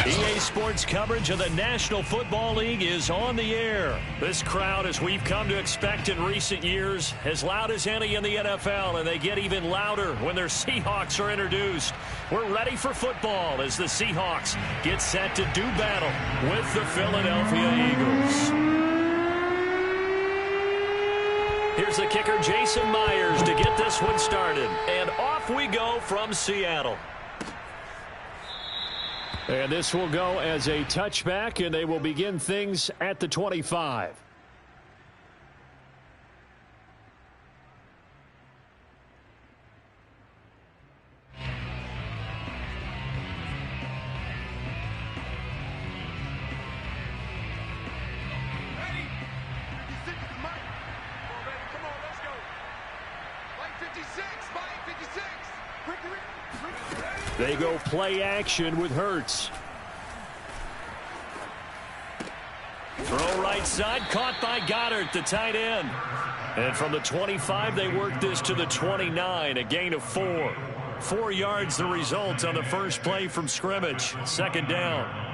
EA Sports coverage of the National Football League is on the air. This crowd, as we've come to expect in recent years, as loud as any in the NFL, and they get even louder when their Seahawks are introduced. We're ready for football as the Seahawks get set to do battle with the Philadelphia Eagles. Here's the kicker, Jason Myers, to get this one started. And off we go from Seattle. And this will go as a touchback, and they will begin things at the 25. They go play action with Hurts. Throw right side, caught by Goddard, the tight end. And from the 25, they work this to the 29, a gain of 4. 4 yards the result on the first play from scrimmage. Second down.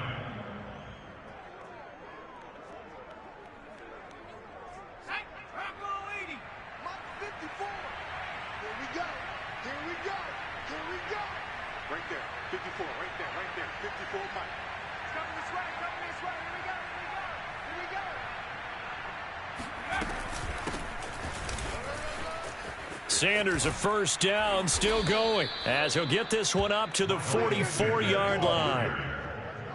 Sanders a first down, still going, as he'll get this one up to the 44-yard line.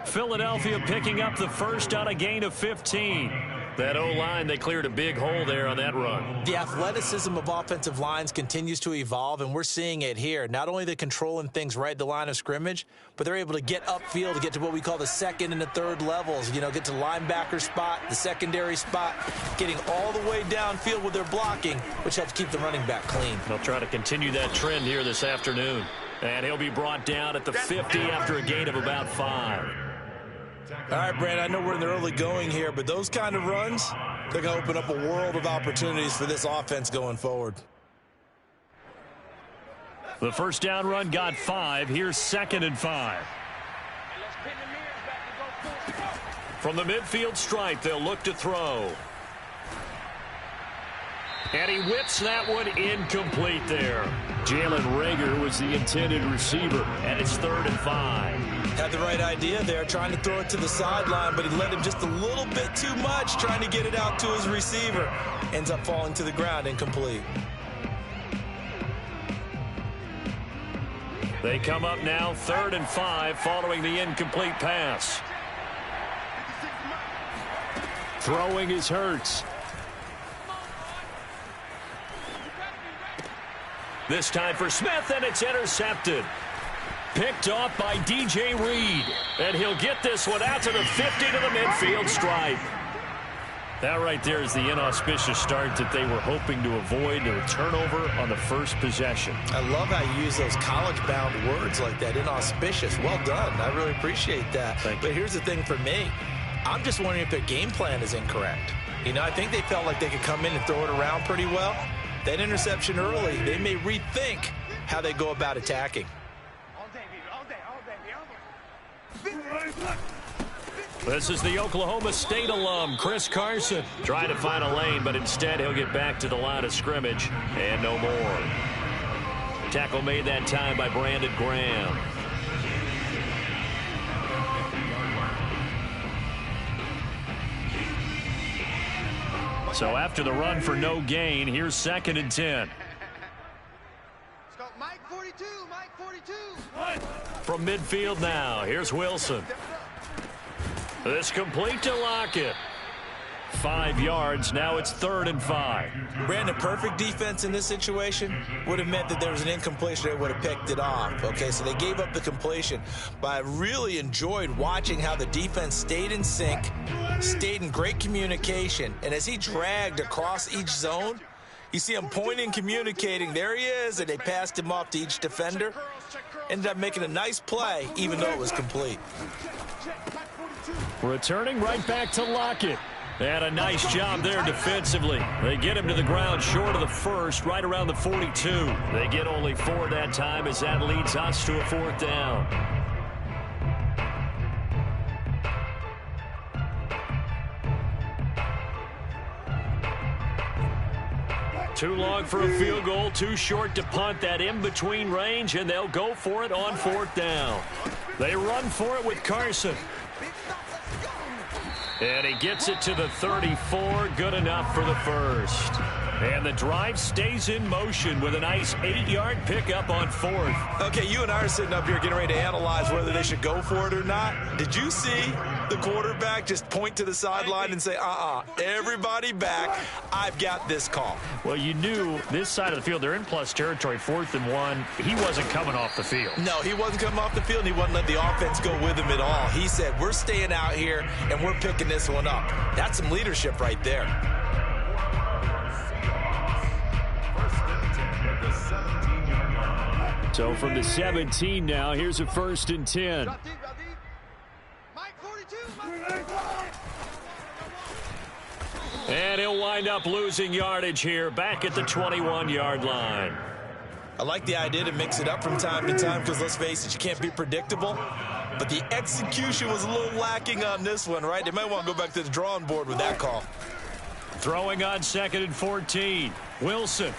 Philadelphia picking up the first on a gain of 15. That O-line, they cleared a big hole there on that run. The athleticism of offensive lines continues to evolve, and we're seeing it here. Not only they're controlling things right at the line of scrimmage, but they're able to get upfield to get to what we call the second and the third levels. You know, get to the linebacker spot, the secondary spot, getting all the way downfield with their blocking, which helps keep the running back clean. They'll try to continue that trend here this afternoon. And he'll be brought down at the 50 after a gain of about 5. All right, Brandon, I know we're in the early going here, but those kind of runs, they're going to open up a world of opportunities for this offense going forward. The first down run got 5. Here's 2nd and 5. From the midfield stripe, they'll look to throw. And he whips that one incomplete there. Jalen Reagor was the intended receiver, and it's 3rd and 5. Had the right idea there, trying to throw it to the sideline, but he let him just a little bit too much, trying to get it out to his receiver. Ends up falling to the ground, incomplete. They come up now 3rd and 5 following the incomplete pass. Throwing is Hurts. This time for Smith, and it's intercepted. Picked off by DJ Reed. And he'll get this one out to the 50 to the midfield stripe. That right there is the inauspicious start that they were hoping to avoid, a turnover on the first possession. I love how you use those college-bound words like that, inauspicious. Well done. I really appreciate that. But here's the thing for me. I'm just wondering if their game plan is incorrect. You know, I think they felt like they could come in and throw it around pretty well. That interception early, they may rethink how they go about attacking. This is the Oklahoma State alum, Chris Carson, trying to find a lane, but instead he'll get back to the line of scrimmage, and no more. Tackle made that time by Brandon Graham. So after the run for no gain, here's 2nd and 10. Let's go, Mike 42, Mike 42. From midfield now, here's Wilson. This complete to Lockett. 5 yards, now it's 3rd and 5. Brandon, perfect defense in this situation would have meant that there was an incompletion. They would have picked it off. Okay, so they gave up the completion. But I really enjoyed watching how the defense stayed in sync, stayed in great communication. And as he dragged across each zone, you see him pointing, communicating. There he is, and they passed him off to each defender. Ended up making a nice play, even though it was complete. Returning right back to Lockett. And a nice job there defensively. They get him to the ground short of the first, right around the 42. They get only 4 that time as that leads us to a 4th down. Too long for a field goal, too short to punt. That in-between range, and they'll go for it on 4th down. They run for it with Carson. And he gets it to the 34. Good enough for the first. And the drive stays in motion with a nice 8-yard pickup on 4th. Okay, you and I are sitting up here getting ready to analyze whether they should go for it or not. Did you see the quarterback just point to the sideline and say, everybody back, I've got this call? Well, you knew this side of the field, they're in plus territory, 4th and 1. He wasn't coming off the field. No, he wasn't coming off the field, and he wasn't letting the offense go with him at all. He said, we're staying out here, and we're picking this one up. That's some leadership right there. So from the 17 now, here's a 1st and 10. Mike 42. And he'll wind up losing yardage here, back at the 21-yard line. I like the idea to mix it up from time to time because, let's face it, you can't be predictable. But the execution was a little lacking on this one, right? They might want to go back to the drawing board with that call. Throwing on 2nd and 14. Wilson.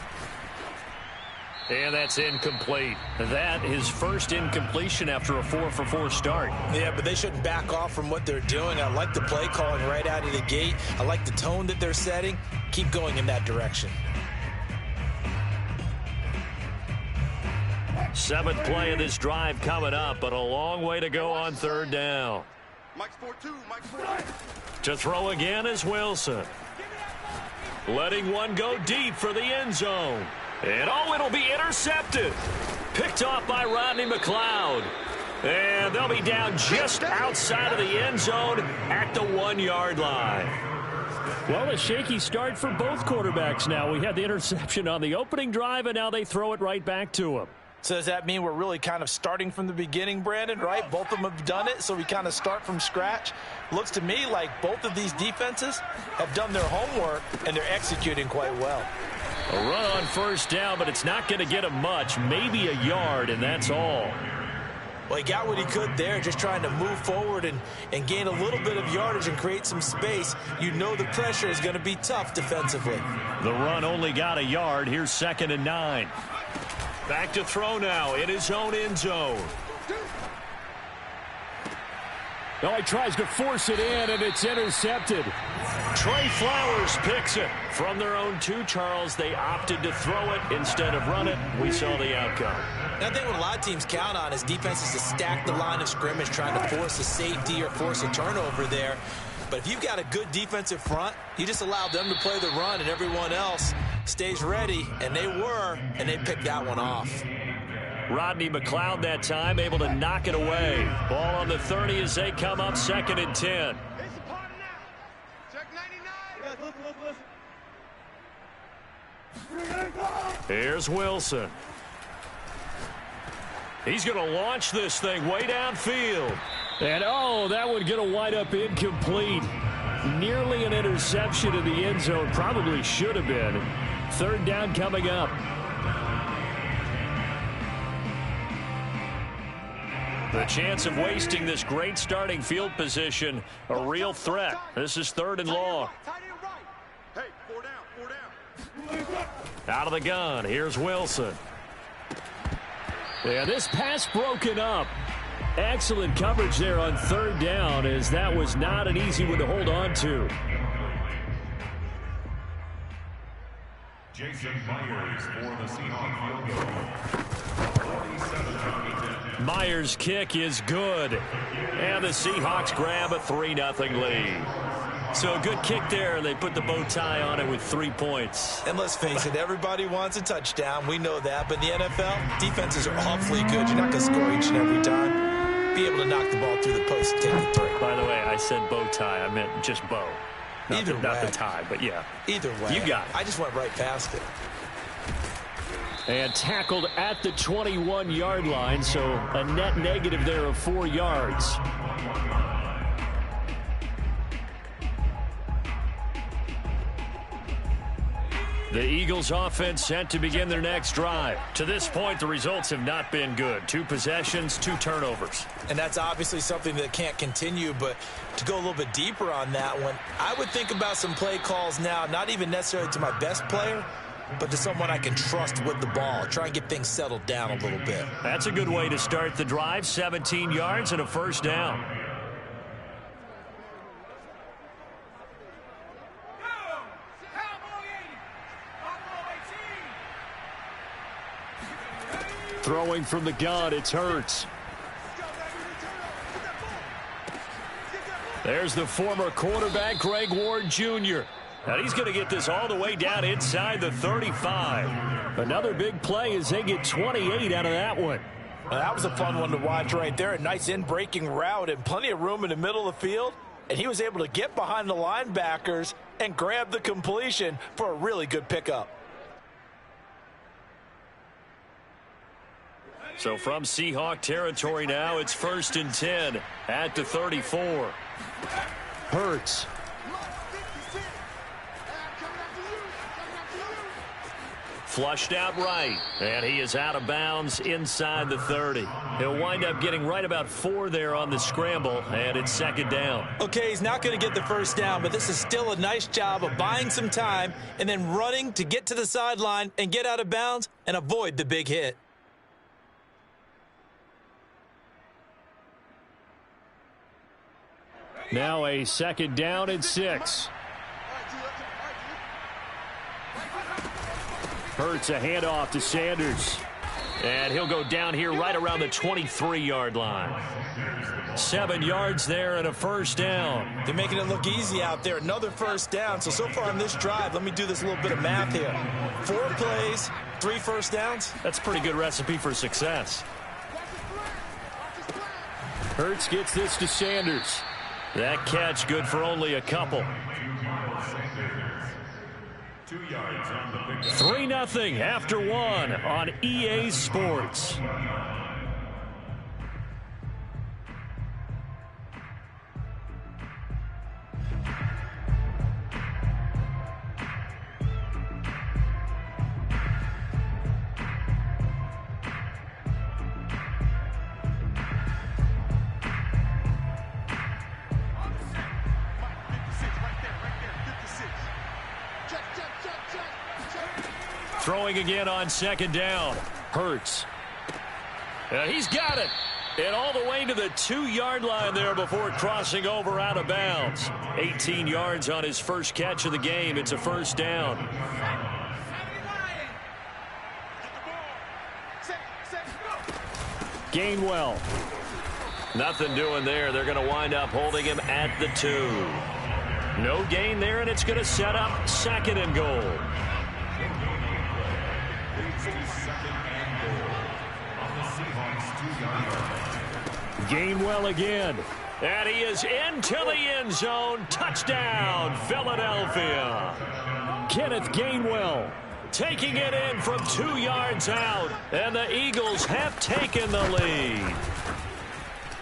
And that's incomplete. That his first incompletion after a 4-for-4 start. Yeah, but they shouldn't back off from what they're doing. I like the play calling right out of the gate. I like the tone that they're setting. Keep going in that direction. 7th play of this drive coming up, but a long way to go on 3rd down. Mike's 4-2. Mike's 4-2. To throw again is Wilson. Letting one go deep for the end zone. And it'll be intercepted. Picked off by Rodney McLeod. And they'll be down just outside of the end zone at the 1-yard line. Well, a shaky start for both quarterbacks now. We had the interception on the opening drive, and now they throw it right back to him. So does that mean we're really kind of starting from the beginning, Brandon, right? Both of them have done it, so we kind of start from scratch. Looks to me like both of these defenses have done their homework, and they're executing quite well. A run on 1st down, but it's not going to get him much. Maybe a yard, and that's all. Well, he got what he could there, just trying to move forward and gain a little bit of yardage and create some space. You know the pressure is going to be tough defensively. The run only got a yard. Here's 2nd and 9. Back to throw now in his own end zone. Oh, he tries to force it in, and it's intercepted. Trey Flowers picks it. From their own 2, Charles, they opted to throw it instead of run it. We saw the outcome. And I think what a lot of teams count on is defenses to stack the line of scrimmage, trying to force a safety or force a turnover there. But if you've got a good defensive front, you just allow them to play the run, and everyone else stays ready, and they picked that one off. Rodney McLeod that time able to knock it away. Ball on the 30 as they come up 2nd and 10. It's a party now. Check 99. Here's Wilson. He's going to launch this thing way downfield. And, that would get a wind up incomplete. Nearly an interception in the end zone. Probably should have been. 3rd down coming up. The chance of wasting this great starting field position, a real threat. This is 3rd and long. Hey, 4 down. Out of the gun, here's Wilson. Yeah, this pass broken up. Excellent coverage there on 3rd down, as that was not an easy one to hold on to. Jason Myers for the Seahawks field goal. 47-10. Myers' kick is good. And the Seahawks grab a 3-0 lead. So a good kick there. They put the bow tie on it with 3 points. And let's face it, everybody wants a touchdown. We know that. But in the NFL, defenses are awfully good. You're not going to score each and every time. Be able to knock the ball through the post and take the 3. By the way, I said bow tie. I meant just bow. Not the tie, but yeah. Either way. You got it. I just went right past it. And tackled at the 21-yard line, so a net negative there of 4 yards. The Eagles offense set to begin their next drive. To this point, the results have not been good. 2 possessions, 2 turnovers. And that's obviously something that can't continue, but to go a little bit deeper on that one, I would think about some play calls now, not even necessarily to my best player, but to someone I can trust with the ball. Try and get things settled down a little bit. That's a good way to start the drive. 17 yards and a first down. Throwing from the gun, it's Hurts. There's the former quarterback, Greg Ward Jr. And he's going to get this all the way down inside the 35. Another big play as they get 28 out of that one. Well, that was a fun one to watch right there. A nice in-breaking route and plenty of room in the middle of the field. And he was able to get behind the linebackers and grab the completion for a really good pickup. So from Seahawk territory now, it's 1st and 10 at the 34. Hurts. Flushed out right, and he is out of bounds inside the 30. He'll wind up getting right about 4 there on the scramble, and it's 2nd down. Okay, he's not going to get the first down, but this is still a nice job of buying some time and then running to get to the sideline and get out of bounds and avoid the big hit. Now a 2nd down and 6. Hurts a handoff to Sanders. And he'll go down here right around the 23-yard line. 7 yards there and a first down. They're making it look easy out there. Another first down. So far on this drive, let me do this little bit of math here. 4 plays, 3 first downs. That's a pretty good recipe for success. Hurts gets this to Sanders. That catch good for only a couple. 2 yards on the pickup. 3-0 after 1 on EA Sports. Throwing again on 2nd down. Hurts. He's got it. And all the way to the 2-yard line there before crossing over out of bounds. 18 yards on his first catch of the game. It's a first down. Gainwell. Nothing doing there. They're going to wind up holding him at the 2. No gain there, and it's going to set up 2nd and goal. Gainwell again. And he is into the end zone. Touchdown, Philadelphia. Kenneth Gainwell taking it in from 2 yards out. And the Eagles have taken the lead.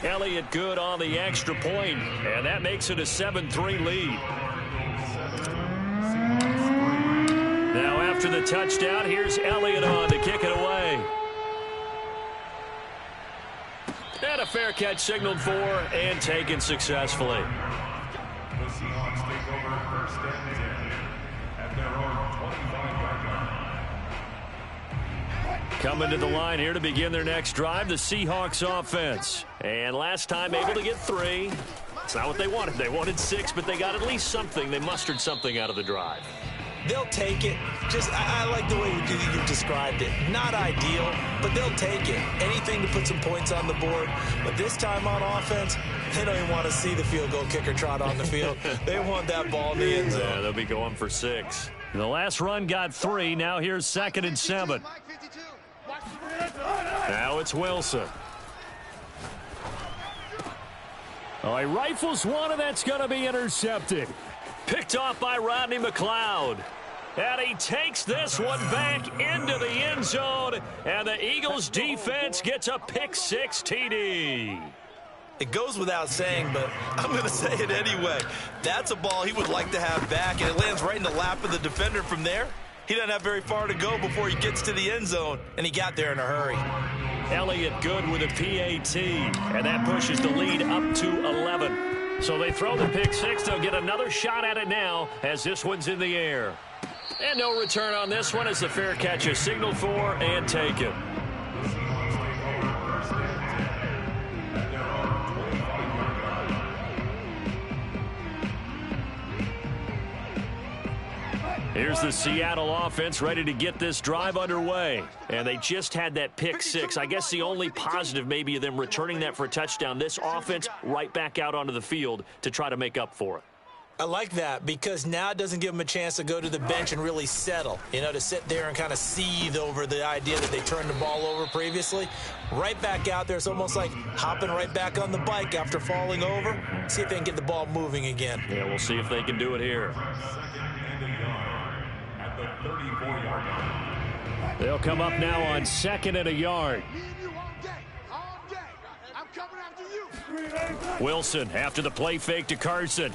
Elliott good on the extra point, and that makes it a 7-3 lead. Now after the touchdown, here's Elliott on to kick it away. And a fair catch signaled for and taken successfully. The Seahawks take over 1st and 10 at their own 25-yard line. Coming to the line here to begin their next drive, the Seahawks offense. And last time able to get 3. It's not what they wanted. They wanted 6, but they got at least something. They mustered something out of the drive. They'll take it. I like the way you described it. Not ideal, but they'll take it. Anything to put some points on the board. But this time on offense, they don't even want to see the field goal kicker trot on the field. They want that ball in the end zone. Yeah, they'll be going for 6. The last run got 3. Now here's 2nd and 7. Now it's Wilson. Oh, he rifles one, and that's going to be intercepted. Picked off by Rodney McLeod. And he takes this one back into the end zone. And the Eagles defense gets a pick-6 TD. It goes without saying, but I'm going to say it anyway. That's a ball he would like to have back, and it lands right in the lap of the defender from there. He doesn't have very far to go before he gets to the end zone, and he got there in a hurry. Elliott good with a PAT, and that pushes the lead up to 11. So they throw the pick-6. They'll get another shot at it now as this one's in the air. And no return on this one as the fair catch is signaled for and taken. Here's the Seattle offense ready to get this drive underway. And they just had that pick six. I guess the only positive maybe of them returning that for a touchdown. This offense right back out onto the field to try to make up for it. I like that because now it doesn't give them a chance to go to the bench and really settle, to sit there and kind of seethe over the idea that they turned the ball over previously. Right back out there, it's almost like hopping right back on the bike after falling over. See if they can get the ball moving again. Yeah, we'll see if they can do it here. They'll come up now on 2nd and a yard. Wilson after the play fake to Carson.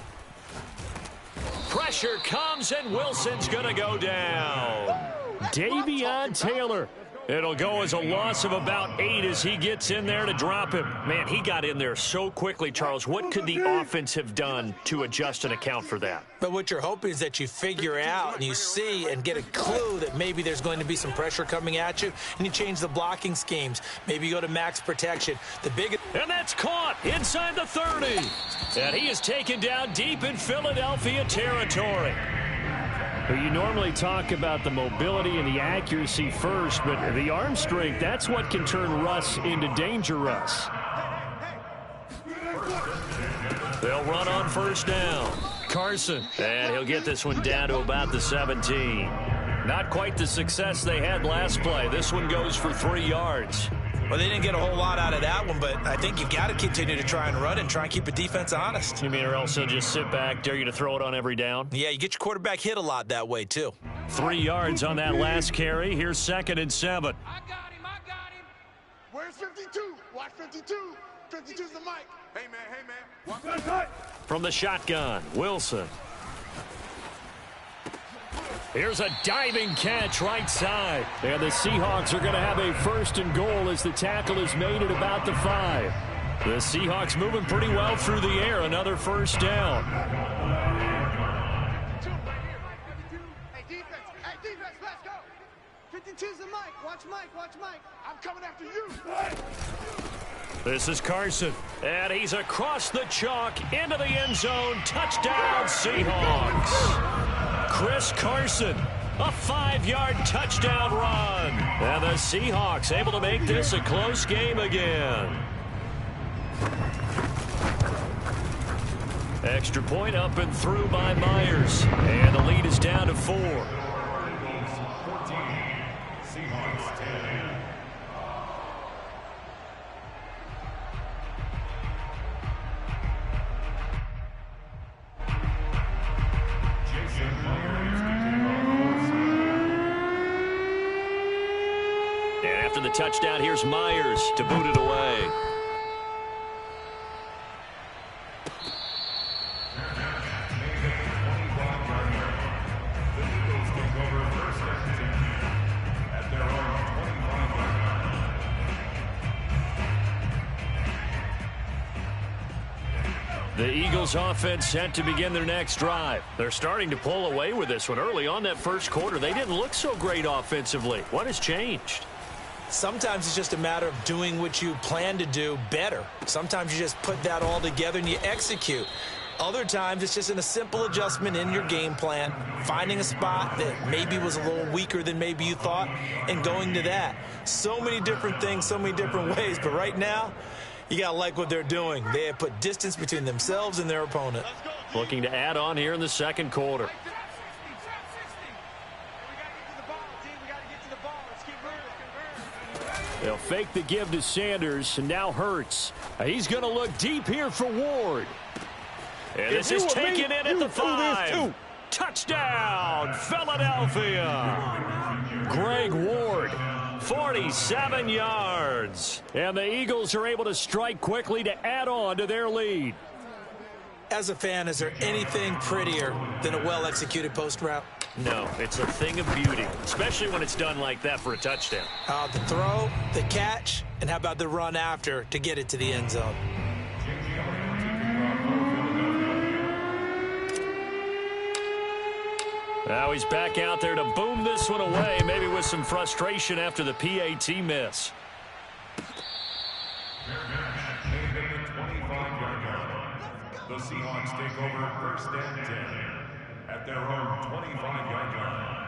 Pressure comes, and Wilson's going to go down. Davion Taylor. It'll go as a loss of about 8 as he gets in there to drop him. Man, he got in there so quickly, Charles. What could the offense have done to adjust and account for that? But what you're hoping is that you figure out and you see and get a clue that maybe there's going to be some pressure coming at you, and you change the blocking schemes. Maybe you go to max protection. And that's caught inside the 30. And he is taken down deep in Philadelphia territory. You normally talk about the mobility and the accuracy first, but the arm strength, that's what can turn Russ into danger Russ. They'll run on first down. Carson, and he'll get this one down to about the 17. Not quite the success they had last play. This one goes for 3 yards. Well, they didn't get a whole lot out of that one, but I think you've got to continue to try and run and try and keep the defense honest. You mean or else he'll just sit back, dare you to throw it on every down? Yeah, you get your quarterback hit a lot that way, too. 3 yards on that last carry. Here's 2nd and 7. I got him. Where's 52? Watch 52. 52's the mic. Hey, man. From the shotgun, Wilson. Here's a diving catch right side. And the Seahawks are going to have a 1st and goal as the tackle is made at about the 5. The Seahawks moving pretty well through the air. Another 1st down. Hey, defense, let's go. 52's the mic. Watch Mike. I'm coming after you. This is Carson. And he's across the chalk into the end zone. Touchdown, Seahawks. Chris Carson, a 5-yard touchdown run. And the Seahawks able to make this a close game again. Extra point up and through by Myers. And the lead is down to 4. Seahawks 10. And after the touchdown, here's Myers to boot it away. The Eagles offense set to begin their next drive. They're starting to pull away with this one. Early on that first quarter, they didn't look so great offensively. What has changed? Sometimes it's just a matter of doing what you plan to do better. Sometimes you just put that all together and you execute. Other times it's just in a simple adjustment in your game plan, finding a spot that maybe was a little weaker than maybe you thought, and going to that. So many different things, so many different ways, but right now, you got to like what they're doing. They have put distance between themselves and their opponent. Looking to add on here in the second quarter. They'll fake the give to Sanders, and now Hurts. He's going to look deep here for Ward. And this is taken in at the 5. Touchdown, Philadelphia. Greg Ward, 47 yards. And the Eagles are able to strike quickly to add on to their lead. As a fan, is there anything prettier than a well-executed post route? No, it's a thing of beauty, especially when it's done like that for a touchdown. The throw, the catch, and how about the run after to get it to the end zone? Now he's back out there to boom this one away, maybe with some frustration after the PAT miss. The Seahawks take over first and 10 at their own 25-yard line.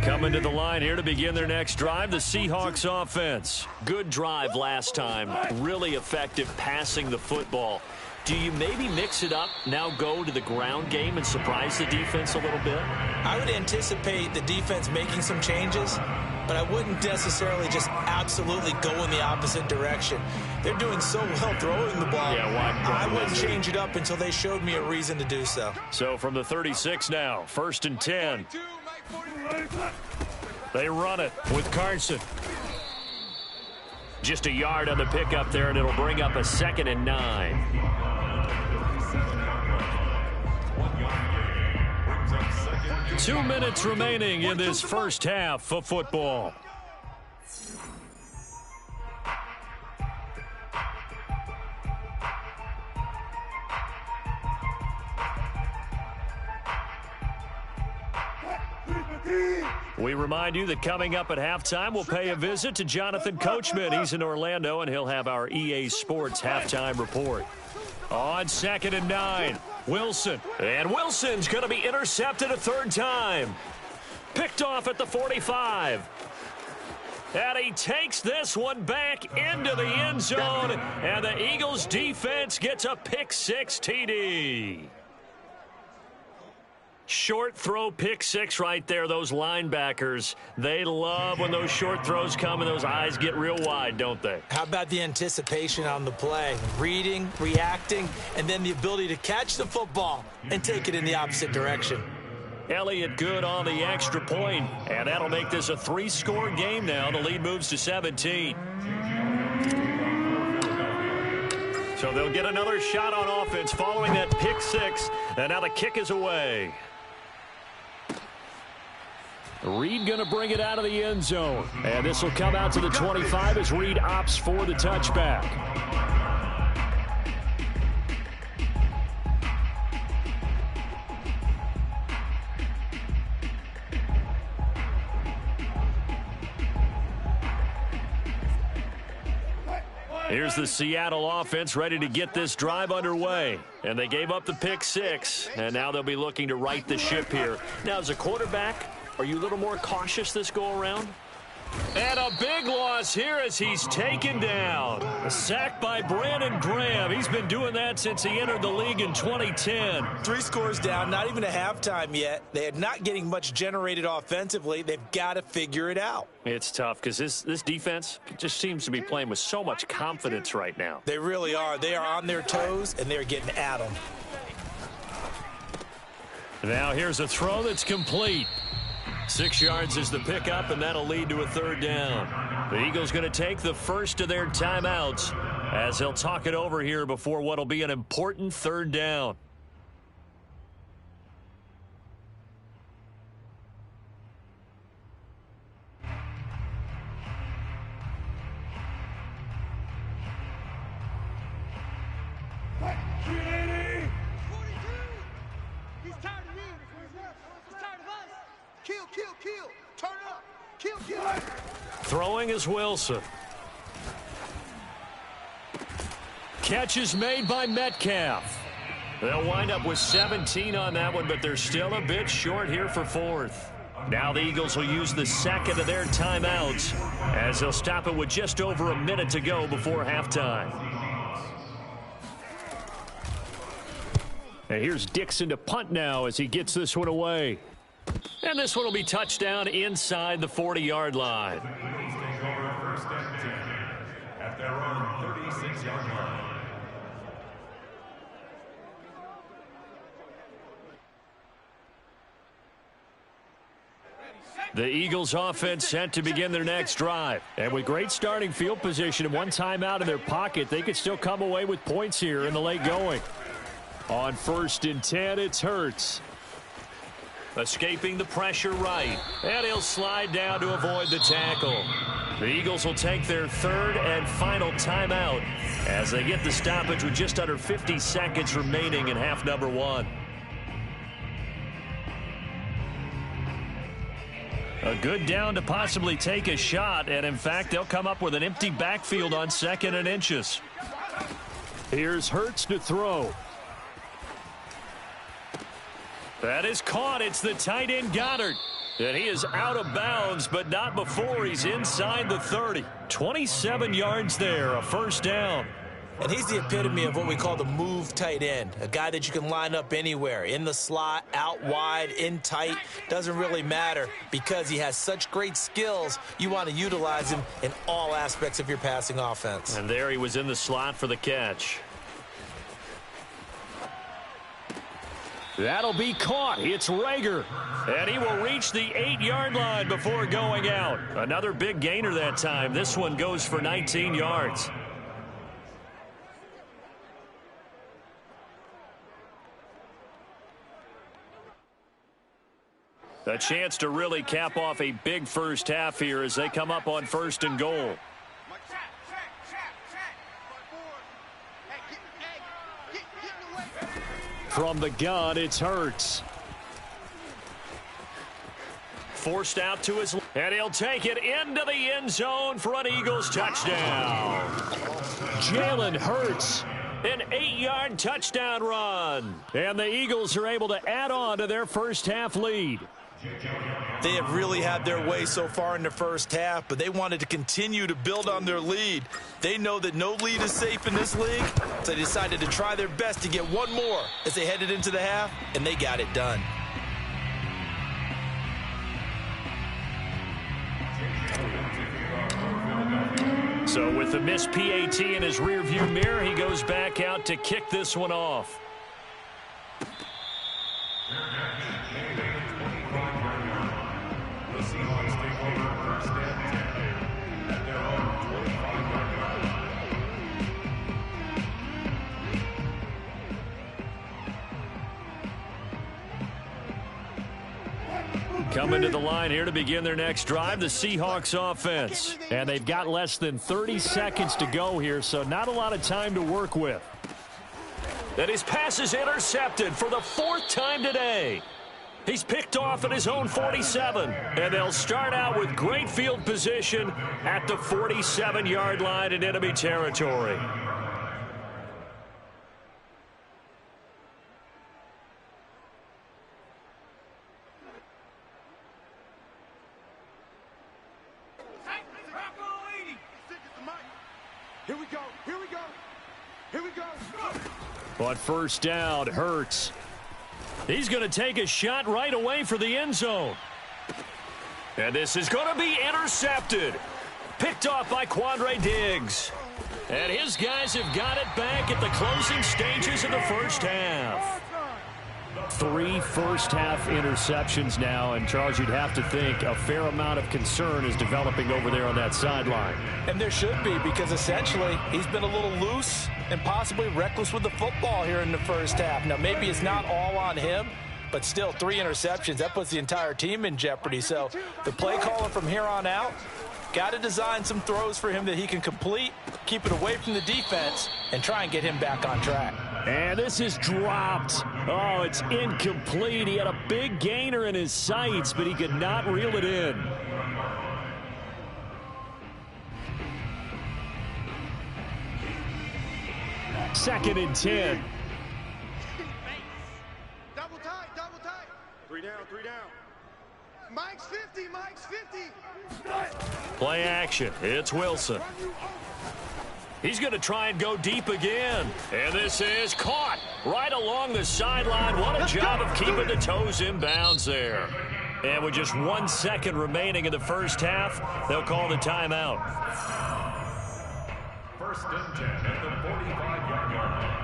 Coming to the line here to begin their next drive, the Seahawks offense. Good drive last time. Really effective passing the football. Do you maybe mix it up, now go to the ground game and surprise the defense a little bit? I would anticipate the defense making some changes, but I wouldn't necessarily just absolutely go in the opposite direction. They're doing so well throwing the ball. Yeah, I wouldn't change it up until they showed me a reason to do so. So from the 36 now, first and 10. They run it with Carson. Just a yard on the pickup there, and it'll bring up a 2nd and 9. 2 minutes remaining in this first half of football. We remind you that coming up at halftime, we'll pay a visit to Jonathan Coachman. He's in Orlando, and he'll have our EA Sports halftime report. On 2nd and 9, Wilson. And Wilson's going to be intercepted a 3rd time. Picked off at the 45. And he takes this one back into the end zone, and the Eagles defense gets a pick-6 TD. Short throw pick-6 right there. Those linebackers, they love when those short throws come and those eyes get real wide, don't they? How about the anticipation on the play? Reading, reacting, and then the ability to catch the football and take it in the opposite direction. Elliott good on the extra point, and that'll make this a 3-score game now. The lead moves to 17. So they'll get another shot on offense following that pick-6, and now the kick is away. Reed going to bring it out of the end zone. And this will come out to the 25 as Reed opts for the touchback. Here's the Seattle offense ready to get this drive underway. And they gave up the pick-6, and now they'll be looking to right the ship here. Now, as a quarterback, are you a little more cautious this go-around? And a big loss here as he's taken down. A sack by Brandon Graham. He's been doing that since he entered the league in 2010. 3 scores down, not even a halftime yet. They are not getting much generated offensively. They've got to figure it out. It's tough because this defense just seems to be playing with so much confidence right now. They really are. They are on their toes, and they're getting at them. Now here's a throw that's complete. 6 yards is the pickup, and that'll lead to a 3rd down. The Eagles going to take the first of their timeouts as they'll talk it over here before what'll be an important 3rd down. Throwing is Wilson. Catch is made by Metcalf. They'll wind up with 17 on that one, but they're still a bit short here for 4th. Now the Eagles will use the 2nd of their timeouts as they'll stop it with just over a minute to go before halftime. And here's Dixon to punt now as he gets this one away. And this one will be touchdown inside the 40-yard line. First and 10 at their own 36-yard line. The Eagles offense set to begin their next drive. And with great starting field position and one timeout in their pocket, they could still come away with points here in the late going. On 1st and 10, it's Hurts. Escaping the pressure right. And he'll slide down to avoid the tackle. The Eagles will take their third and final timeout as they get the stoppage with just under 50 seconds remaining in half number one. A good down to possibly take a shot, and in fact, they'll come up with an empty backfield on 2nd and inches. Here's Hurts to throw. That is caught. It's the tight end Goddard. And he is out of bounds, but not before he's inside the 30. 27 yards there, a first down. And he's the epitome of what we call the move tight end, a guy that you can line up anywhere, in the slot, out wide, in tight, doesn't really matter because he has such great skills. You want to utilize him in all aspects of your passing offense. And there he was in the slot for the catch. That'll be caught. It's Rager. And he will reach the 8-yard line before going out. Another big gainer that time. This one goes for 19 yards. A chance to really cap off a big first half here as they come up on 1st and goal. From the gun, it's Hurts. Forced out to his, and he'll take it into the end zone for an Eagles touchdown. Jalen Hurts, an 8-yard touchdown run. And the Eagles are able to add on to their first half lead. They have really had their way so far in the first half, but they wanted to continue to build on their lead. They know that no lead is safe in this league, so they decided to try their best to get one more as they headed into the half, and they got it done. So with the missed PAT in his rearview mirror, he goes back out to kick this one off. Coming to the line here to begin their next drive, the Seahawks offense. And they've got less than 30 seconds to go here, so not a lot of time to work with. And his pass is intercepted for the 4th time today. He's picked off at his own 47. And they'll start out with great field position at the 47-yard line in enemy territory. Here we go. Here we go. Here we go. On 1st down, Hurts. He's going to take a shot right away for the end zone. And this is going to be intercepted. Picked off by Quandre Diggs. And his guys have got it back at the closing stages of the first half. 3 first-half interceptions now, and Charles, you'd have to think a fair amount of concern is developing over there on that sideline. And there should be, because essentially he's been a little loose and possibly reckless with the football here in the first half. Now, maybe it's not all on him, but still 3 interceptions. That puts the entire team in jeopardy. So the play caller from here on out got to design some throws for him that he can complete, keep it away from the defense, and try and get him back on track. And this is dropped. Oh, it's incomplete. He had a big gainer in his sights, but he could not reel it in. Second and 10. Double tight, double tight. 3 down, 3 down. Mike's 50, Mike's 50. Play action. It's Wilson. He's going to try and go deep again. And this is caught right along the sideline. What a job of keeping the toes in bounds there. And with just 1 second remaining in the first half, they'll call the timeout. 1st and 10 at the 45-yard line.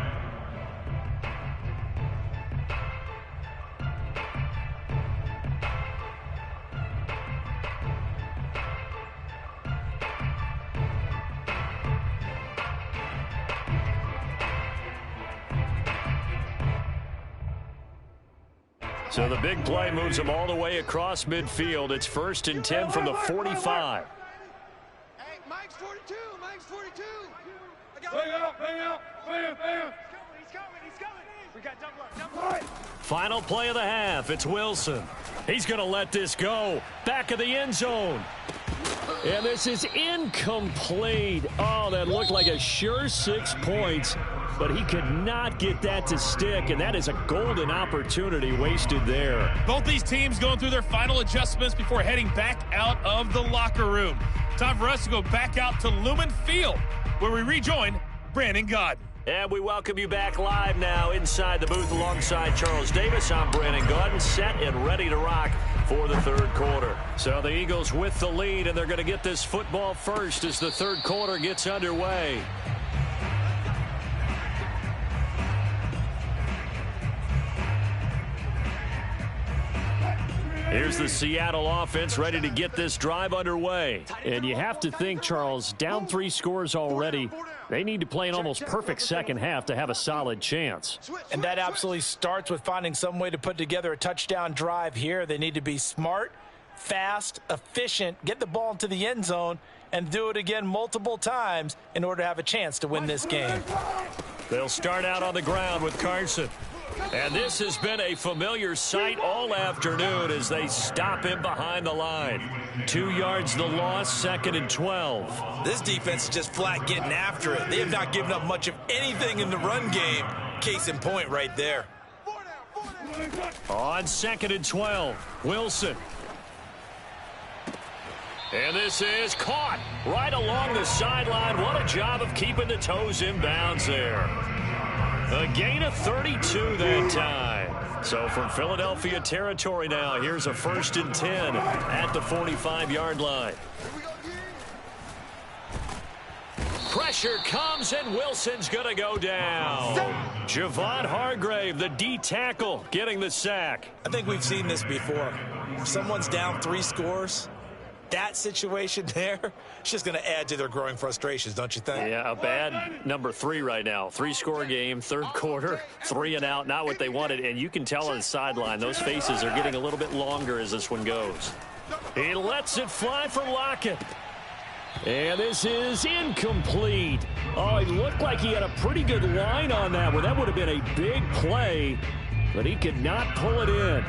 So the big play moves them all the way across midfield. It's 1st and 10 from the 45. Mike's 42. Mike's 42. Bang out. He's coming. We got Jumpball. Final play of the half. It's Wilson. He's going to let this go. Back of the end zone. And this is incomplete. Oh, that looked like a sure 6 points, but he could not get that to stick, and that is a golden opportunity wasted there. Both these teams going through their final adjustments before heading back out of the locker room. Time for us to go back out to Lumen Field, where we rejoin Brandon Godden. And we welcome you back live now inside the booth alongside Charles Davis. I'm Brandon Godden, set and ready to rock for the third quarter. So the Eagles with the lead, and they're going to get this football first as the third quarter gets underway. Here's the Seattle offense ready to get this drive underway. And you have to think, Charles, down 3 scores already. They need to play an almost perfect second half to have a solid chance. And that absolutely starts with finding some way to put together a touchdown drive here. They need to be smart, fast, efficient, get the ball into the end zone, and do it again multiple times in order to have a chance to win this game. They'll start out on the ground with Carson. And this has been a familiar sight all afternoon as they stop him behind the line. 2 yards the loss, 2nd and 12. This defense is just flat getting after it. They have not given up much of anything in the run game. Case in point right there. On 2nd and 12, Wilson. And this is caught right along the sideline. What a job of keeping the toes in bounds there. A gain of 32 that time. So from Philadelphia territory now, here's a 1st and 10 at the 45-yard line. Pressure comes, and Wilson's going to go down. Javon Hargrave, the D tackle, getting the sack. I think we've seen this before. If someone's down 3 scores, that situation there, it's just going to add to their growing frustrations, don't you think? Yeah, a bad number 3 right now. 3-score game, third quarter, 3 and out, not what they wanted. And you can tell on the sideline, those faces are getting a little bit longer as this one goes. He lets it fly for Lockett. And this is incomplete. Oh, it looked like he had a pretty good line on that one. That would have been a big play, but he could not pull it in.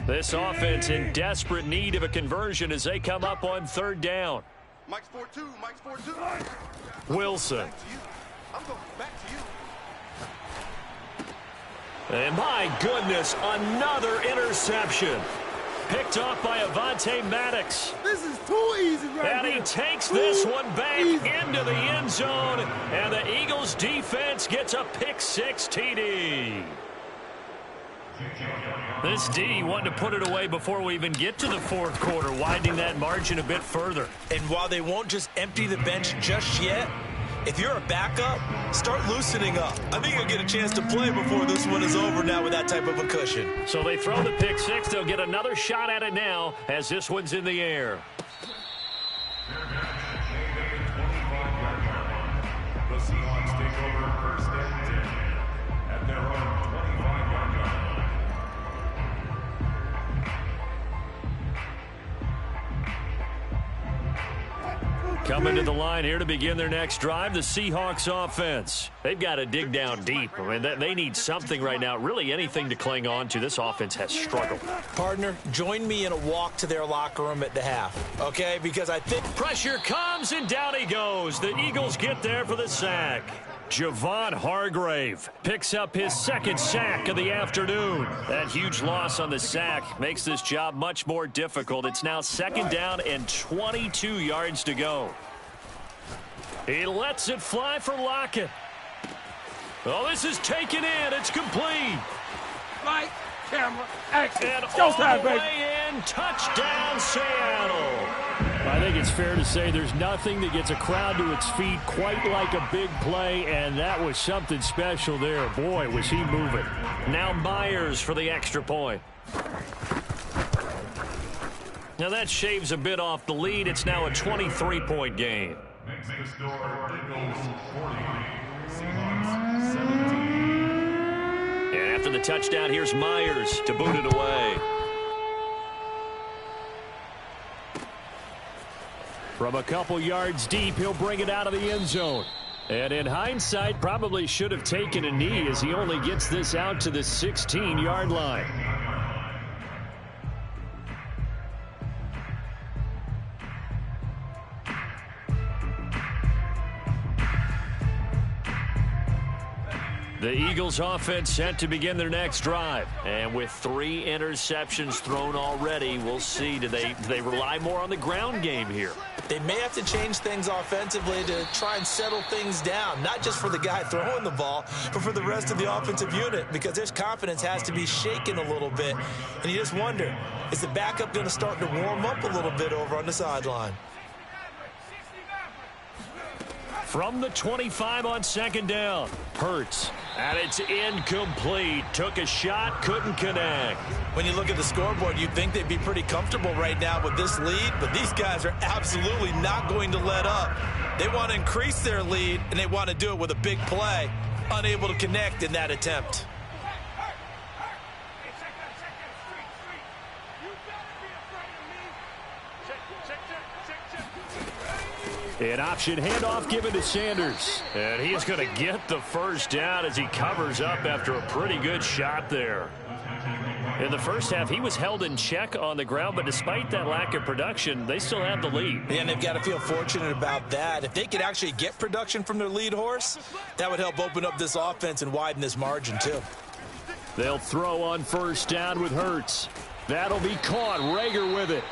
This offense in desperate need of a conversion as they come up on 3rd down. Mike's 4-2. Mike's 4-2. Wilson. Back to you. I'm going back to you. And my goodness, another interception. Picked off by Avonte Maddox. This is too easy right And here. he takes this one back into the end zone. And the Eagles defense gets a pick-6 TD. This D wanted to put it away before we even get to the 4th quarter, widening that margin a bit further. And while they won't just empty the bench just yet, if you're a backup, start loosening up. I think you'll get a chance to play before this one is over now with that type of a cushion. So they throw the pick-6. They'll get another shot at it now as this one's in the air. The Seahawks take over 1st and 10 at their own 25-yard line. Coming to the line here to begin their next drive, the Seahawks offense. They've got to dig down deep. I mean, they need something right now, really anything to cling on to. This offense has struggled. Partner, join me in a walk to their locker room at the half, okay? Because I think Pressure comes, and down he goes. The Eagles get there for the sack. Javon Hargrave picks up his 2nd sack of the afternoon. That huge loss on the sack makes this job much more difficult. It's now 2nd down and 22 yards to go. He lets it fly for Lockett. Oh, this is taken in. It's complete. Light, camera, action. And Go all time, the baby. way in, touchdown Seattle. I think it's fair to say there's nothing that gets a crowd to its feet quite like a big play, and that was something special there. Boy, was he moving. Now Myers for the extra point. Now that shaves a bit off the lead. It's now a 23-point game. Makes the score Eagles 40, Seahawks 17. And after the touchdown, here's Myers to boot it away. From a couple yards deep, he'll bring it out of the end zone. And in hindsight, probably should have taken a knee as he only gets this out to the 16-yard line. The Eagles offense set to begin their next drive. And with 3 interceptions thrown already, we'll see. Do they rely more on the ground game here? They may have to change things offensively to try and settle things down, not just for the guy throwing the ball, but for the rest of the offensive unit, because their confidence has to be shaken a little bit. And you just wonder, is the backup going to start to warm up a little bit over on the sideline? From the 25 on second down, Hurts. And it's incomplete. Took a shot, couldn't connect. When you look at the scoreboard, you'd think they'd be pretty comfortable right now with this lead, but these guys are absolutely not going to let up. They want to increase their lead, and they want to do it with a big play. Unable to connect in that attempt. An option handoff given to Sanders. And he's going to get the first down as he covers up after a pretty good shot there. In the first half, he was held in check on the ground, but despite that lack of production, they still have the lead. And they've got to feel fortunate about that. If they could actually get production from their lead horse, that would help open up this offense and widen this margin too. They'll throw on first down with Hurts. That'll be caught. Rager with it.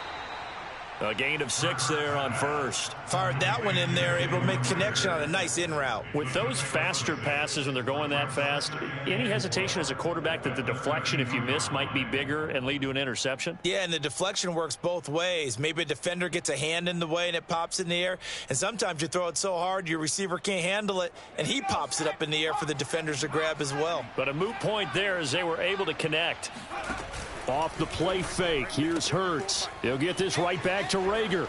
A gain of 6 there on first. Fired that one in there, able to make connection on a nice in route. With those faster passes when they're going that fast, any hesitation as a quarterback that the deflection, if you miss, might be bigger and lead to an interception? Yeah, and the deflection works both ways. Maybe a defender gets a hand in the way and it pops in the air, and sometimes you throw it so hard your receiver can't handle it, and he pops it up in the air for the defenders to grab as well. But a moot point there as they were able to connect. Off the play fake, here's Hurts. He'll get this right back to Rager.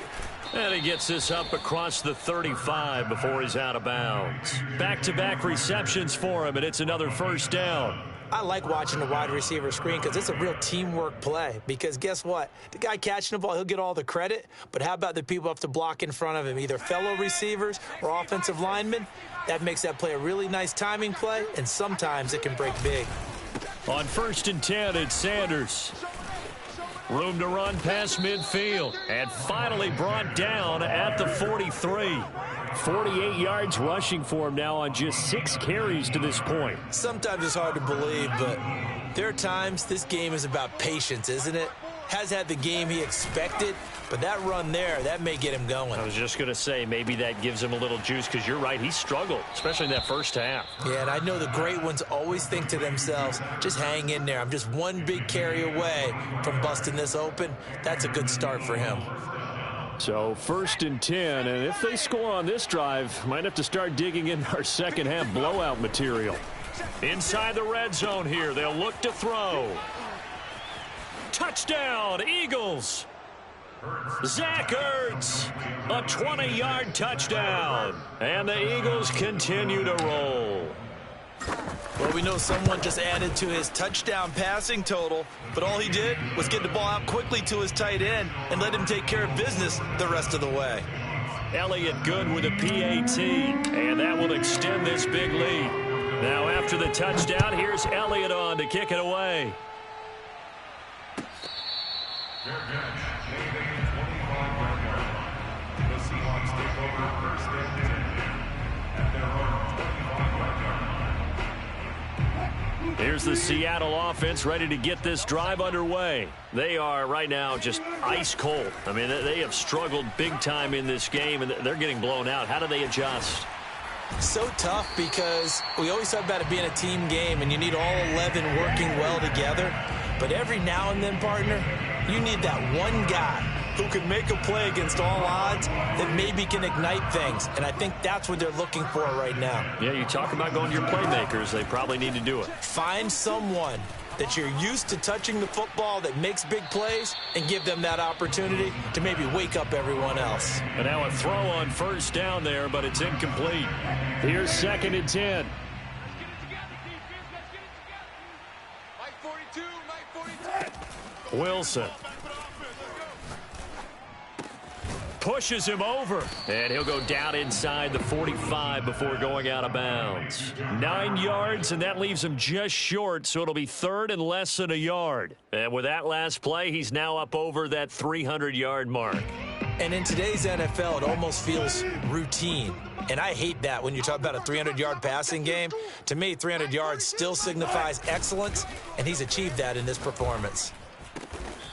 And he gets this up across the 35 before he's out of bounds. Back-to-back receptions for him, and it's another first down. I like watching the wide receiver screen because it's a real teamwork play. Because guess what? The guy catching the ball, he'll get all the credit. But how about the people who have to block in front of him, either fellow receivers or offensive linemen? That makes that play a really nice timing play, and sometimes it can break big. On 1st and 10, it's Sanders. Room to run past midfield. And finally brought down at the 43. 48 yards rushing for him now on just 6 carries to this point. Sometimes it's hard to believe, but there are times this game is about patience, isn't it? Has had the game he expected, but that run there, that may get him going. I was just going to say, maybe that gives him a little juice, because you're right, he struggled, especially in that first half. Yeah, and I know the great ones always think to themselves, just hang in there. I'm just one big carry away from busting this open. That's a good start for him. So 1st and 10, and if they score on this drive, might have to start digging in our second half blowout material. Inside the red zone here, they'll look to throw. Touchdown, Eagles. Zach Ertz, a 20-yard touchdown. And the Eagles continue to roll. Well, we know someone just added to his touchdown passing total, but all he did was get the ball out quickly to his tight end and let him take care of business the rest of the way. Elliott good with a PAT, and that will extend this big lead. Now after the touchdown, here's Elliott on to kick it away. Fair catch. Within the 25-yard line. The Seahawks take over 1st and 10 at their own 25-yard line. Here's the Seattle offense ready to get this drive underway. They are right now just ice cold. I mean, they have struggled big time in this game, and they're getting blown out. How do they adjust? So tough, because we always talk about it being a team game, and you need all 11 working well together. But every now and then, partner, you need that one guy who can make a play against all odds that maybe can ignite things. And I think that's what they're looking for right now. Yeah, you talk about going to your playmakers. They probably need to do it. Find someone that you're used to touching the football that makes big plays and give them that opportunity to maybe wake up everyone else. And now a throw on first down there, but it's incomplete. Here's 2nd and 10. 42, Mike 42. Wilson pushes him over, and he'll go down inside the 45 before going out of bounds. 9 yards, and that leaves him just short, so it'll be third and less than a yard. And with that last play, he's now up over that 300-yard mark. And in today's NFL, it almost feels routine. And I hate that when you talk about a 300-yard passing game. To me, 300 yards still signifies excellence, and he's achieved that in this performance.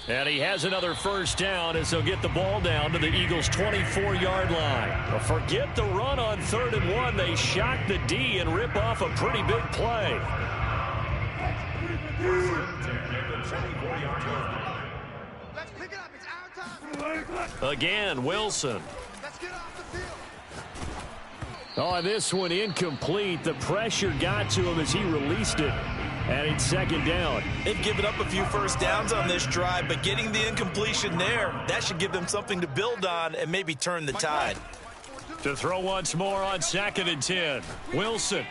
And he has another first down as they'll get the ball down to the Eagles' 24-yard line. But forget the run on 3rd and 1. They shock the D and rip off a pretty big play. Let's pick it up. It's our time. Again, Wilson. Let's get off the field. Oh, this one incomplete. The pressure got to him as he released it. And it's 2nd down. They've given up a few first downs on this drive, but getting the incompletion there, that should give them something to build on and maybe turn the tide. To throw once more on 2nd and 10. Wilson.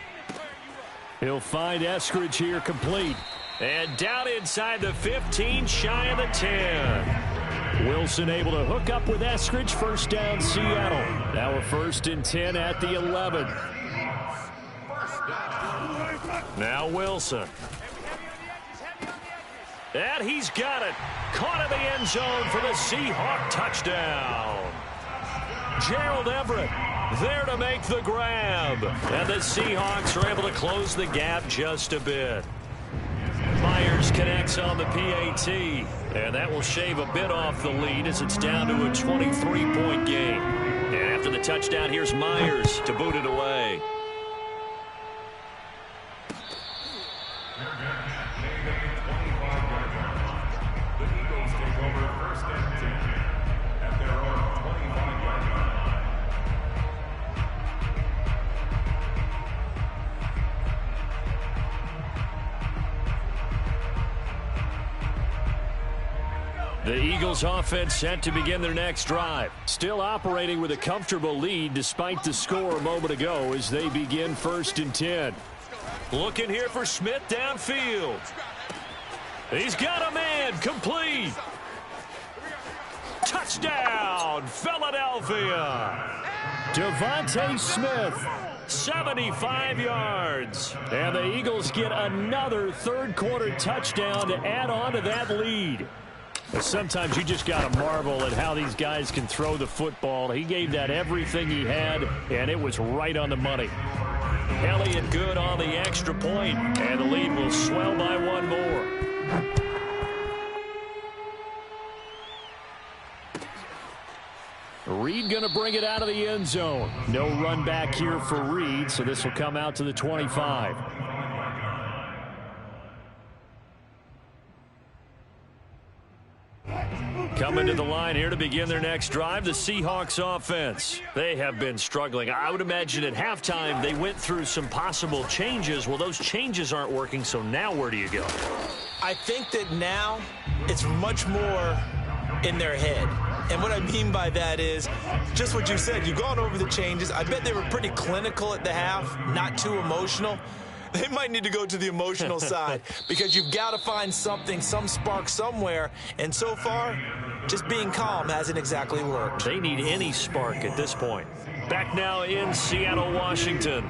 He'll find Eskridge here complete. And down inside the 15, shy of the 10. Wilson able to hook up with Eskridge. First down, Seattle. Now a 1st and 10 at the 11. Now Wilson. And he's got it. Caught in the end zone for the Seahawk touchdown. Gerald Everett there to make the grab. And the Seahawks are able to close the gap just a bit. Myers connects on the PAT. And that will shave a bit off the lead as it's down to a 23-point game. And after the touchdown, here's Myers to boot it away. The Eagles offense set to begin their next drive. Still operating with a comfortable lead despite the score a moment ago as they begin 1st and 10. Looking here for Smith downfield. He's got a man complete. Touchdown, Philadelphia. Devontae Smith, 75 yards. And the Eagles get another third-quarter touchdown to add on to that lead. Sometimes you just got to marvel at how these guys can throw the football. He gave that everything he had, and it was right on the money. Elliott good on the extra point, and the lead will swell by one more. Reed going to bring it out of the end zone. No run back here for Reed, so this will come out to the 25. Coming to the line here to begin their next drive, the Seahawks offense. They have been struggling. I would imagine at halftime they went through some possible changes. Well, those changes aren't working, so now where do you go? I think that now it's much more in their head. And what I mean by that is just what you said. You've gone over the changes. I bet they were pretty clinical at the half, not too emotional. They might need to go to the emotional side because you've got to find something, some spark somewhere. And so far, just being calm hasn't exactly worked. They need any spark at this point. Back now in Seattle, Washington.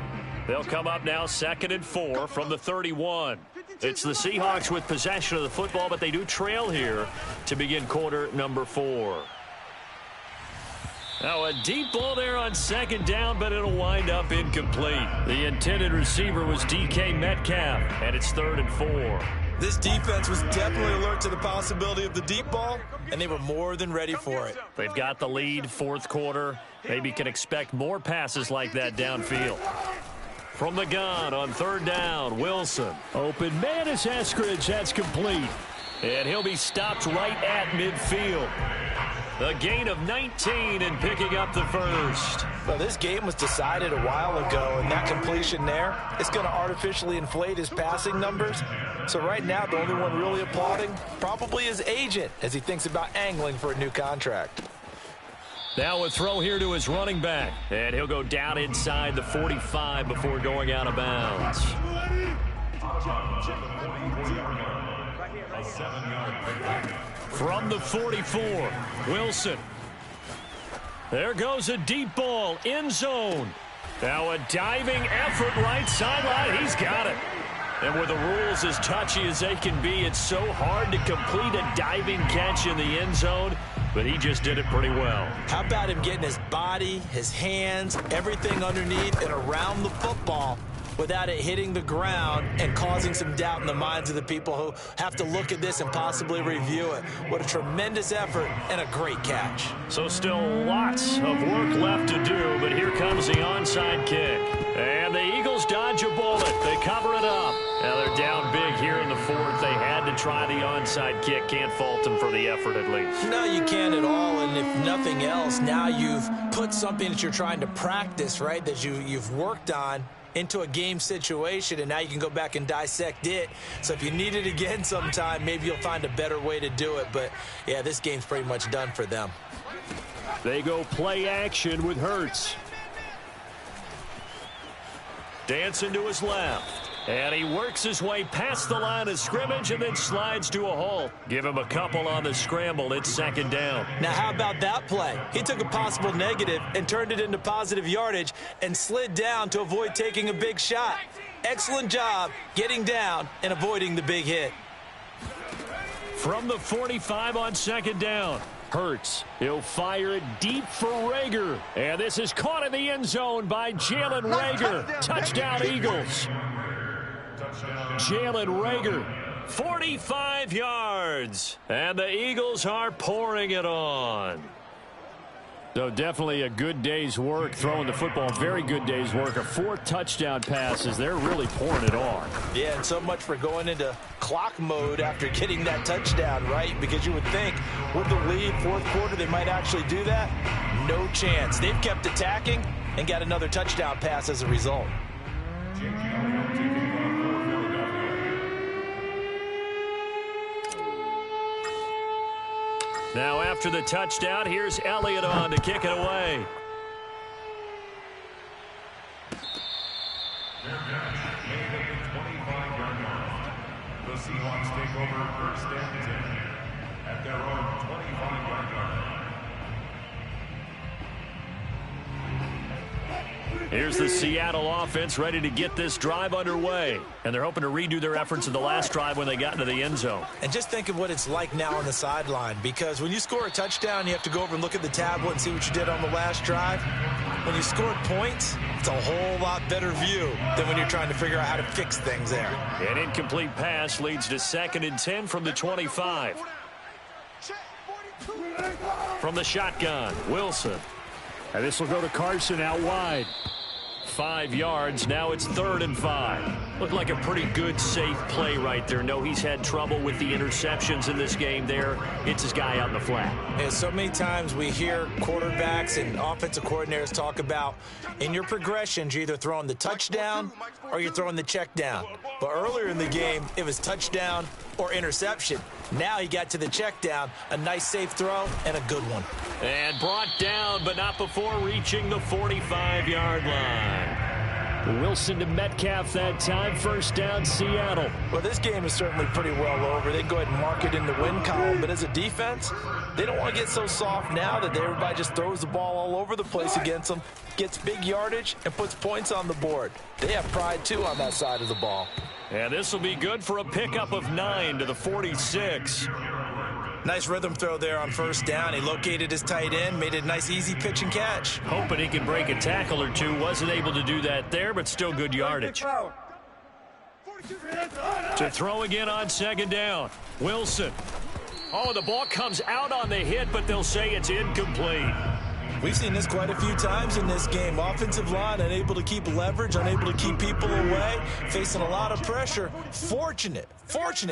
They'll come up now 2nd and 4 from the 31. It's the Seahawks with possession of the football, but they do trail here to begin quarter number 4. Now a deep ball there on 2nd down, but it'll wind up incomplete. The intended receiver was DK Metcalf, and it's 3rd and 4. This defense was definitely alert to the possibility of the deep ball, and they were more than ready for it. They've got the lead, 4th quarter. Maybe can expect more passes like that downfield. From the gun on 3rd down, Wilson. Open man is Eskridge. That's complete. And he'll be stopped right at midfield. A gain of 19 and picking up the first. Well, this game was decided a while ago, and that completion there is going to artificially inflate his passing numbers. So right now, the only one really applauding probably his agent as he thinks about angling for a new contract. Now a throw here to his running back, and he'll go down inside the 45 before going out of bounds. A 7-yard pickup. From the 44, Wilson. There goes a deep ball, end zone. Now a diving effort right sideline. He's got it. And with the rules as touchy as they can be, it's so hard to complete a diving catch in the end zone, but he just did it pretty well. How about him getting his body, his hands, everything underneath and around the football without it hitting the ground and causing some doubt in the minds of the people who have to look at this and possibly review it. What a tremendous effort and a great catch. So still lots of work left to do, but here comes the onside kick. And the Eagles dodge a bullet. They cover it up. Now they're down big here in the fourth. They had to try the onside kick. Can't fault them for the effort at least. No, you can't at all. And if nothing else, now you've put something that you're trying to practice, right, that you've worked on into a game situation, and now you can go back and dissect it. So if you need it again sometime, maybe you'll find a better way to do it. But, yeah, this game's pretty much done for them. They go play action with Hurts. Dancing to his left. And he works his way past the line of scrimmage and then slides to a halt. Give him a couple on the scramble. It's second down. Now, how about that play? He took a possible negative and turned it into positive yardage and slid down to avoid taking a big shot. Excellent job getting down and avoiding the big hit. From the 45 on second down. Hurts. He'll fire it deep for Rager. And this is caught in the end zone by Jalen Rager. Touchdown, Eagles. Jalen Rager, 45 yards. And the Eagles are pouring it on. So definitely a good day's work throwing the football. Very good day's work. A 4th touchdown passes. They're really pouring it on. Yeah, and so much for going into clock mode after getting that touchdown, right? Because you would think with the lead, fourth quarter, they might actually do that. No chance. They've kept attacking and got another touchdown pass as a result. Now after the touchdown, here's Elliott on to kick it away. The Seahawks take over first and 10 at their own 25-yard line. Here's the Seattle offense ready to get this drive underway. And they're hoping to redo their efforts in the last drive when they got into the end zone. And just think of what it's like now on the sideline, because when you score a touchdown, you have to go over and look at the tablet and see what you did on the last drive. When you scored points, it's a whole lot better view than when you're trying to figure out how to fix things there. An incomplete pass leads to second and 10 from the 25. From the shotgun, Wilson. And this will go to Carson out wide. 5 yards. Now it's 3rd and 5. Looked like a pretty good, safe play right there. No, he's had trouble with the interceptions in this game there. It's his guy out in the flat. Yeah, so many times we hear quarterbacks and offensive coordinators talk about in your progressions, you're either throwing the touchdown or you're throwing the check down. But earlier in the game, it was touchdown or interception. Now he got to the check down, a nice safe throw and a good one. And brought down, but not before reaching the 45-yard line. Wilson to Metcalf that time. First down, Seattle. Well, this game is certainly pretty well over. They can go ahead and mark it in the win column. But as a defense, they don't want to get so soft now that everybody just throws the ball all over the place against them, gets big yardage, and puts points on the board. They have pride, too, on that side of the ball. And this will be good for a pickup of 9 to the 46. Nice rhythm throw there on first down. He located his tight end, made a nice easy pitch and catch. Hoping he can break a tackle or two. Wasn't able to do that there, but still good yardage. To throw again on second down. Wilson. Oh, the ball comes out on the hit, but they'll say it's incomplete. We've seen this quite a few times in this game. Offensive line unable to keep leverage, unable to keep people away, facing a lot of pressure. Fortunate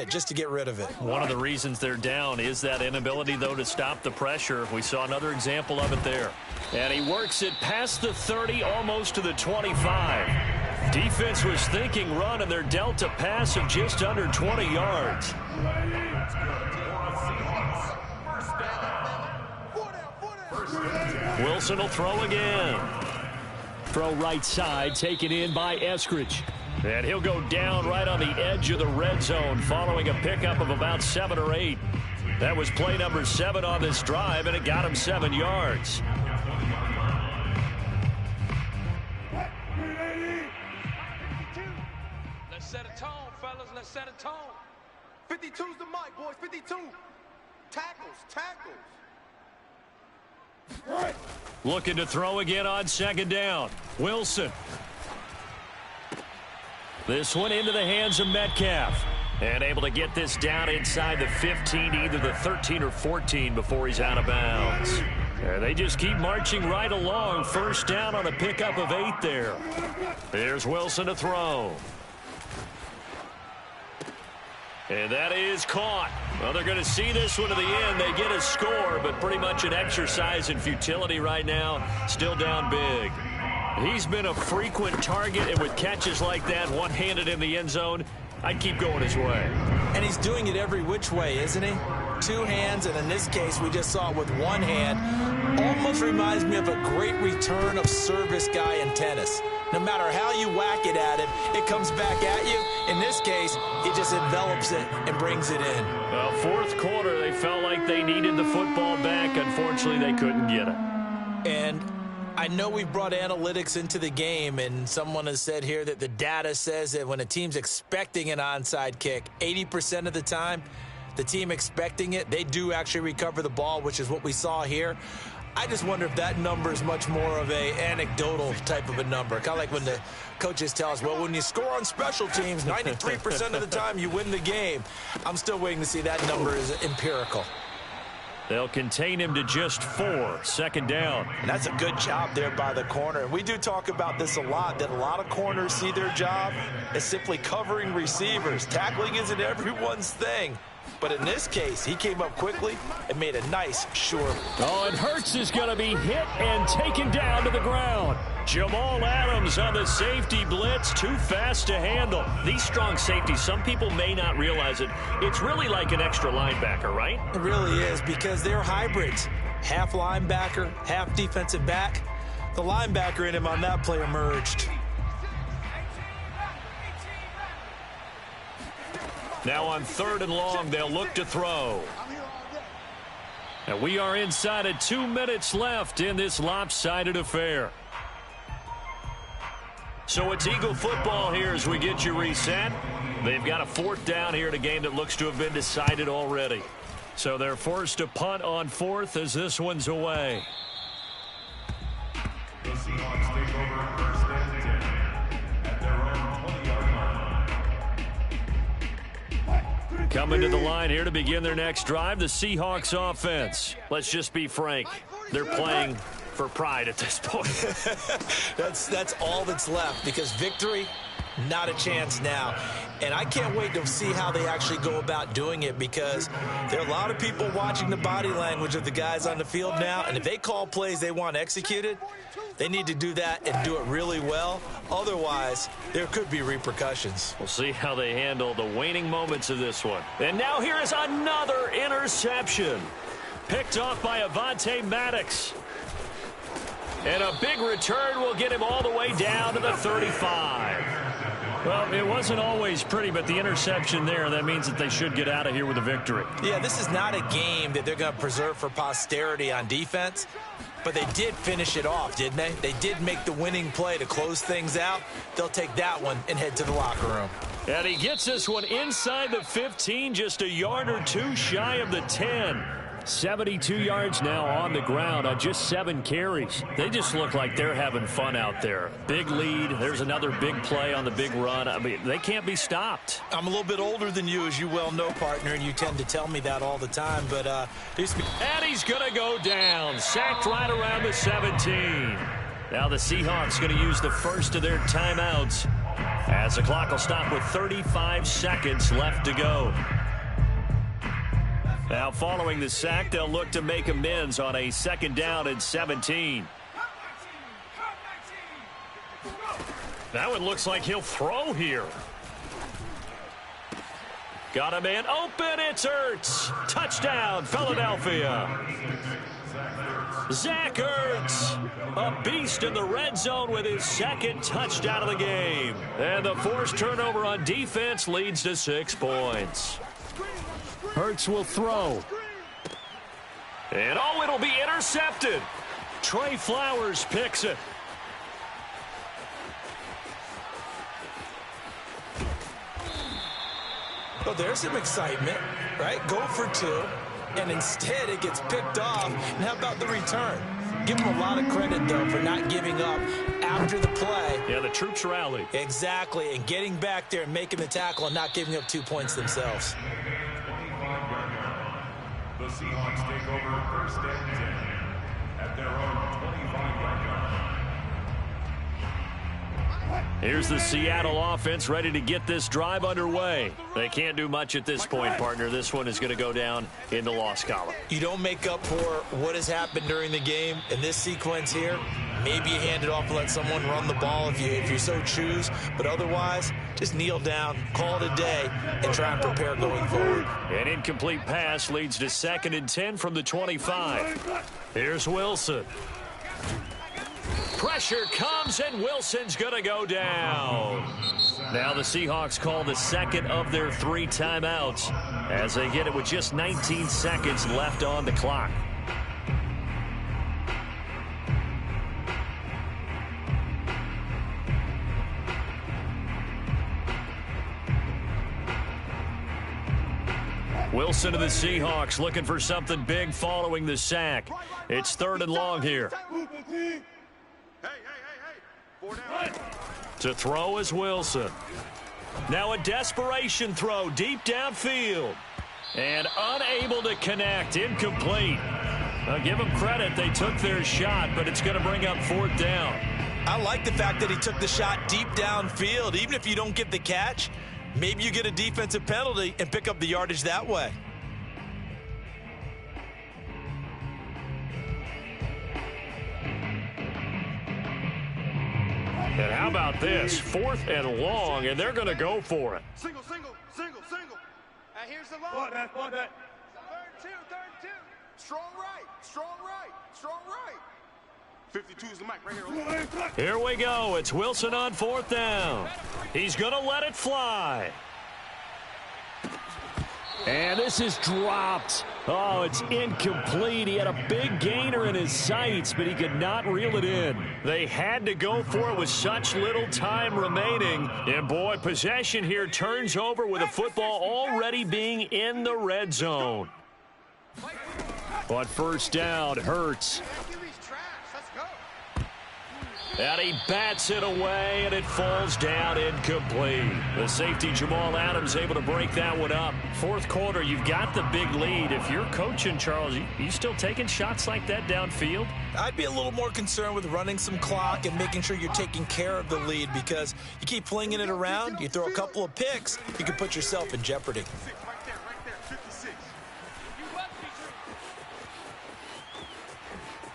just to get rid of it. One of the reasons they're down is that inability, though, to stop the pressure. We saw another example of it there. And he works it past the 30, almost to the 25. Defense was thinking run, and they're dealt a pass of just under 20 yards. Wilson will throw again. Throw right side, taken in by Eskridge. And he'll go down right on the edge of the red zone following a pickup of about 7 or 8. That was play number 7 on this drive, and it got him 7 yards. Let's set a tone, fellas. Let's set a tone. 52's the mic, boys. 52. Tackles. Looking to throw again on 2nd down. Wilson. This one into the hands of Metcalf. And able to get this down inside the 15, either the 13 or 14 before he's out of bounds. And they just keep marching right along. 1st down on a pickup of 8 there. There's Wilson to throw. And that is caught. Well, they're going to see this one to the end. They get a score, but pretty much an exercise in futility right now. Still down big. He's been a frequent target, and with catches like that, one-handed in the end zone, I'd keep going his way. And he's doing it every which way, isn't he? 2 hands, and in this case, we just saw it with 1 hand. Almost reminds me of a great return of service guy in tennis. No matter how you whack it at him, it comes back at you. In this case, he just envelops it and brings it in. Well, 4th quarter, they felt like they needed the football back. Unfortunately, they couldn't get it. And I know we brought analytics into the game, and someone has said here that the data says that when a team's expecting an onside kick, 80% of the time, the team expecting it, they do actually recover the ball, which is what we saw here. I just wonder if that number is much more of a anecdotal type of a number. Kind of like when the coaches tell us, well, when you score on special teams, 93% of the time you win the game. I'm still waiting to see that number is empirical. They'll contain him to just 4. 2nd down. And that's a good job there by the corner. And we do talk about this a lot, that a lot of corners see their job as simply covering receivers. Tackling isn't everyone's thing. But in this case, he came up quickly and made a nice, sure. Oh, and Hurts is going to be hit and taken down to the ground. Jamal Adams on the safety blitz, too fast to handle. These strong safeties, some people may not realize it. It's really like an extra linebacker, right? It really is, because they're hybrids. Half linebacker, half defensive back. The linebacker in him on that play emerged. Now on 3rd and long, they'll look to throw. And we are inside of 2 minutes left in this lopsided affair. So it's Eagle football here as we get you reset. They've got a 4th down here in a game that looks to have been decided already. So they're forced to punt on 4th as this one's away. The Seahawks take over 1st and 10 at their own 20-yard line. Coming to the line here to begin their next drive, the Seahawks offense. Let's just be frank. They're playing for pride at this point. That's all that's left, because victory, not a chance now. And I can't wait to see how they actually go about doing it, because there are a lot of people watching the body language of the guys on the field now, and if they call plays they want executed, they need to do that and do it really well. Otherwise, there could be repercussions. We'll see how they handle the waning moments of this one. And now here is another interception. Picked off by Avonte Maddox. And a big return will get him all the way down to the 35. Well, it wasn't always pretty, but the interception there, that means that they should get out of here with a victory. Yeah, this is not a game that they're going to preserve for posterity on defense, but they did finish it off, didn't they? They did make the winning play to close things out. They'll take that one and head to the locker room. And he gets this one inside the 15, just a yard or two shy of the 10. 72 yards now on the ground on just 7 carries. They just look like they're having fun out there. Big lead. There's another big play on the big run. I mean, they can't be stopped. I'm a little bit older than you, as you well know, partner, and you tend to tell me that all the time. But and he's going to go down. Sacked right around the 17. Now the Seahawks going to use the first of their timeouts as the clock will stop with 35 seconds left to go. Now, following the sack, they'll look to make amends on a 2nd down and 17. That one looks like he'll throw here. Got a man open. It's Ertz. Touchdown, Philadelphia. Zach Ertz, a beast in the red zone with his second touchdown of the game. And the forced turnover on defense leads to 6 points. Ertz will throw. And oh, it'll be intercepted. Trey Flowers picks it. Well, there's some excitement, right? Go for 2, and instead it gets picked off. And how about the return? Give them a lot of credit, though, for not giving up after the play. Yeah, the troops rally. Exactly, and getting back there and making the tackle and not giving up 2 points themselves. The Seahawks take over first and 10 at their own 25-yard line. Here's the Seattle offense ready to get this drive underway. They can't do much at this point, partner. This one is going to go down in the loss column. You don't make up for what has happened during the game in this sequence here. Maybe you hand it off and let someone run the ball if you so choose. But otherwise, just kneel down, call it a day, and try and prepare going forward. An incomplete pass leads to 2nd and 10 from the 25. Here's Wilson. Pressure comes, and Wilson's going to go down. Now the Seahawks call the second of their 3 timeouts as they get it with just 19 seconds left on the clock. Wilson to the Seahawks looking for something big following the sack. It's 3rd and long here. To throw is Wilson. Now a desperation throw deep downfield. And unable to connect. Incomplete. Now give them credit. They took their shot, but it's going to bring up 4th down. I like the fact that he took the shot deep downfield. Even if you don't get the catch, maybe you get a defensive penalty and pick up the yardage that way. And how about this? 4th and long, and they're going to go for it. Single. Here's the line. Third and two. Strong right. 52 is the mic right here. Here we go. It's Wilson on 4th down. He's going to let it fly. And this is dropped. Oh, it's incomplete. He had a big gainer in his sights, but he could not reel it in. They had to go for it with such little time remaining. And, boy, possession here turns over with the football already being in the red zone. But 1st down, Hurts. And he bats it away, and it falls down incomplete. The safety, Jamal Adams, able to break that one up. 4th quarter, you've got the big lead. If you're coaching, Charles, you still taking shots like that downfield? I'd be a little more concerned with running some clock and making sure you're taking care of the lead, because you keep flinging it around, you throw a couple of picks, you can put yourself in jeopardy. Right there, 56.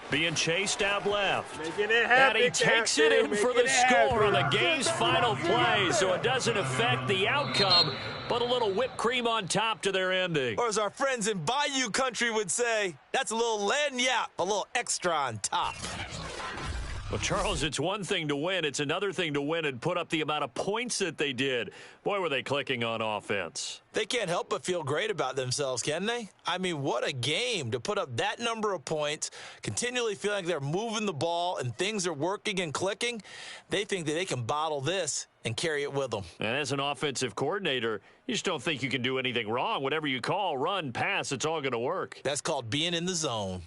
Being chased out left. And he takes it in for the score on the game's final play, so it doesn't affect the outcome, but a little whipped cream on top to their ending. Or as our friends in Bayou Country would say, that's a little lagniappe, a little extra on top. Well, Charles, it's one thing to win. It's another thing to win and put up the amount of points that they did. Boy, were they clicking on offense. They can't help but feel great about themselves, can they? I mean, what a game to put up that number of points, continually feeling like they're moving the ball and things are working and clicking. They think that they can bottle this and carry it with them. And as an offensive coordinator, you just don't think you can do anything wrong. Whatever you call, run, pass, it's all going to work. That's called being in the zone.